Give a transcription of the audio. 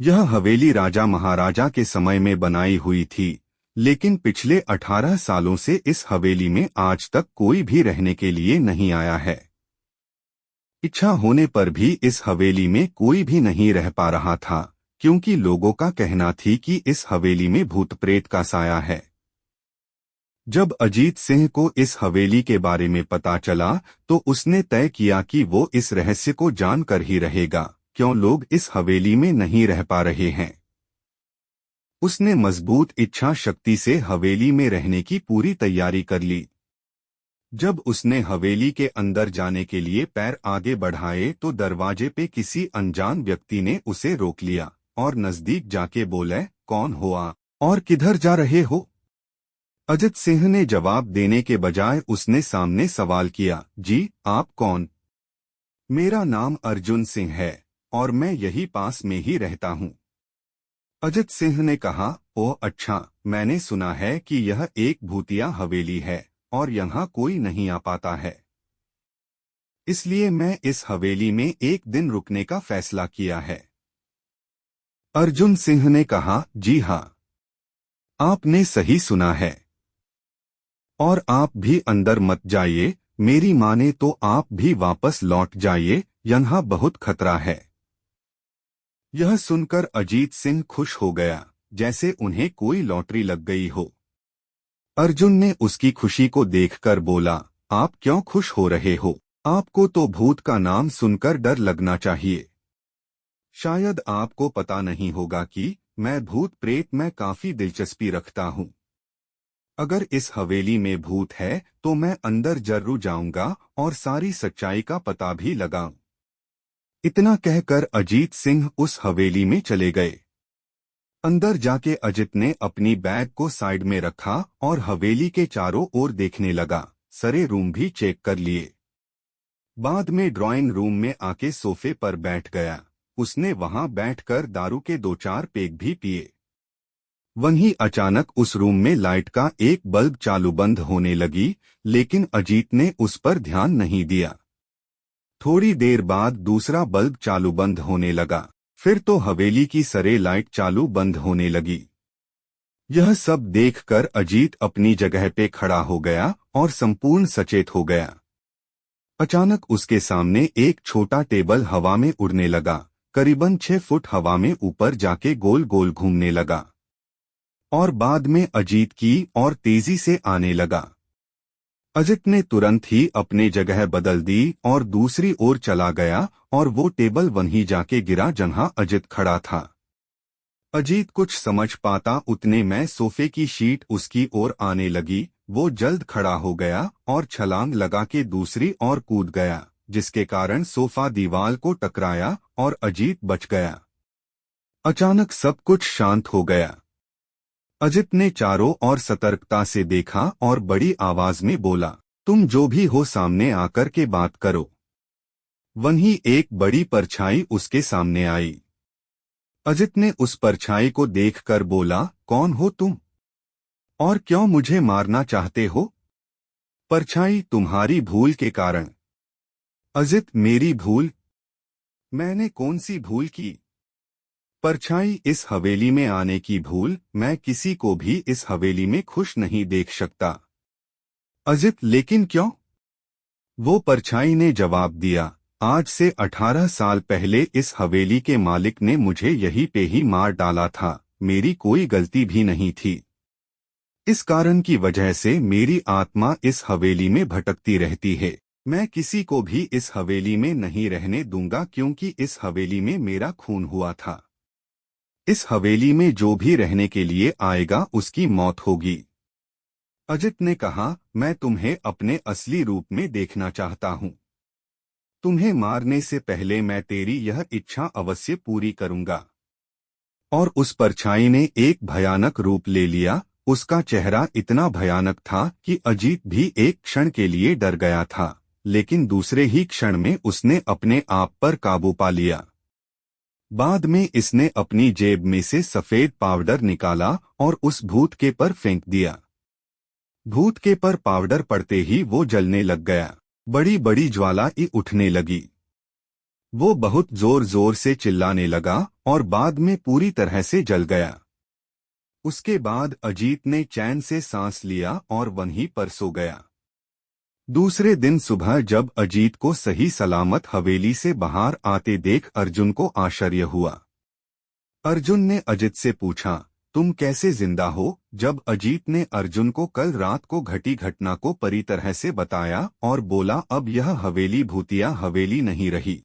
यह हवेली राजा महाराजा के समय में बनाई हुई थी, लेकिन पिछले 18 सालों से इस हवेली में आज तक कोई भी रहने के लिए नहीं आया है। इच्छा होने पर भी इस हवेली में कोई भी नहीं रह पा रहा था, क्योंकि लोगों का कहना थी कि इस हवेली में भूत प्रेत का साया है। जब अजीत सिंह को इस हवेली के बारे में पता चला तो उसने तय किया कि वो इस रहस्य को जानकर ही रहेगा, क्यों लोग इस हवेली में नहीं रह पा रहे हैं। उसने मजबूत इच्छा शक्ति से हवेली में रहने की पूरी तैयारी कर ली। जब उसने हवेली के अंदर जाने के लिए पैर आगे बढ़ाए तो दरवाजे पे किसी अनजान व्यक्ति ने उसे रोक लिया और नजदीक जाके बोले, कौन हो आप और किधर जा रहे हो? अजित सिंह ने जवाब देने के बजाय उसने सामने सवाल किया, जी आप कौन? मेरा नाम अर्जुन सिंह है और मैं यही पास में ही रहता हूँ। अजित सिंह ने कहा, ओह अच्छा, मैंने सुना है कि यह एक भूतिया हवेली है और यहाँ कोई नहीं आ पाता है, इसलिए मैं इस हवेली में एक दिन रुकने का फैसला किया है। अर्जुन सिंह ने कहा, जी हाँ, आपने सही सुना है, और आप भी अंदर मत जाइए, मेरी माने तो आप भी वापस लौट जाइए, यहाँ बहुत खतरा है। यह सुनकर अजीत सिंह खुश हो गया, जैसे उन्हें कोई लॉटरी लग गई हो। अर्जुन ने उसकी खुशी को देखकर बोला, आप क्यों खुश हो रहे हो? आपको तो भूत का नाम सुनकर डर लगना चाहिए। शायद आपको पता नहीं होगा कि मैं भूत प्रेत में काफी दिलचस्पी रखता हूँ। अगर इस हवेली में भूत है तो मैं अंदर जरूर जाऊंगा और सारी सच्चाई का पता भी लगाऊं। इतना कहकर अजीत सिंह उस हवेली में चले गए। अंदर जाके अजित ने अपनी बैग को साइड में रखा और हवेली के चारों ओर देखने लगा। सारे रूम भी चेक कर लिए। बाद में ड्राइंग रूम में आके सोफे पर बैठ गया। उसने वहां बैठकर दारू के 2-4 पेग भी पिए। वहीं अचानक उस रूम में लाइट का एक बल्ब चालू बंद होने लगी, लेकिन अजीत ने उस पर ध्यान नहीं दिया। थोड़ी देर बाद दूसरा बल्ब चालू बंद होने लगा, फिर तो हवेली की सारे लाइट चालू बंद होने लगी। यह सब देखकर अजीत अपनी जगह पे खड़ा हो गया और संपूर्ण सचेत हो गया। अचानक उसके सामने एक छोटा टेबल हवा में उड़ने लगा, करीबन 6 फुट हवा में ऊपर जाके गोल गोल घूमने लगा और बाद में अजीत की और तेजी से आने लगा। अजित ने तुरंत ही अपने जगह बदल दी और दूसरी ओर चला गया और वो टेबल वहीं जाके गिरा जहां अजित खड़ा था। अजीत कुछ समझ पाता उतने में सोफे की शीट उसकी ओर आने लगी। वो जल्द खड़ा हो गया और छलांग लगा के दूसरी ओर कूद गया, जिसके कारण सोफा दीवार को टकराया और अजीत बच गया। अचानक सब कुछ शांत हो गया। अजित ने चारों ओर सतर्कता से देखा और बड़ी आवाज में बोला, तुम जो भी हो सामने आकर के बात करो। वहीं एक बड़ी परछाई उसके सामने आई। अजित ने उस परछाई को देखकर बोला, कौन हो तुम और क्यों मुझे मारना चाहते हो? परछाई, तुम्हारी भूल के कारण। अजित, मेरी भूल? मैंने कौन सी भूल की? परछाई, इस हवेली में आने की भूल। मैं किसी को भी इस हवेली में खुश नहीं देख सकता। अजित, लेकिन क्यों? वो परछाई ने जवाब दिया, आज से 18 साल पहले इस हवेली के मालिक ने मुझे यहीं पे ही मार डाला था। मेरी कोई गलती भी नहीं थी। इस कारण की वजह से मेरी आत्मा इस हवेली में भटकती रहती है। मैं किसी को भी इस हवेली में नहीं रहने दूंगा, क्योंकि इस हवेली में मेरा खून हुआ था। इस हवेली में जो भी रहने के लिए आएगा उसकी मौत होगी। अजित ने कहा, मैं तुम्हें अपने असली रूप में देखना चाहता हूँ। तुम्हें मारने से पहले मैं तेरी यह इच्छा अवश्य पूरी करूंगा। और उस परछाई ने एक भयानक रूप ले लिया। उसका चेहरा इतना भयानक था कि अजीत भी एक क्षण के लिए डर गया था, लेकिन दूसरे ही क्षण में उसने अपने आप पर काबू पा लिया। बाद में इसने अपनी जेब में से सफेद पाउडर निकाला और उस भूत के पर फेंक दिया। भूत के पर पाउडर पड़ते ही वो जलने लग गया। बड़ी बड़ी ज्वाला उठने लगी। वो बहुत जोर जोर से चिल्लाने लगा और बाद में पूरी तरह से जल गया। उसके बाद अजीत ने चैन से सांस लिया और वहीं पर सो गया। दूसरे दिन सुबह जब अजीत को सही सलामत हवेली से बाहर आते देख अर्जुन को आश्चर्य हुआ। अर्जुन ने अजित से पूछा, तुम कैसे जिंदा हो? जब अजीत ने अर्जुन को कल रात को घटी घटना को पूरी तरह से बताया और बोला, अब यह हवेली भूतिया हवेली नहीं रही।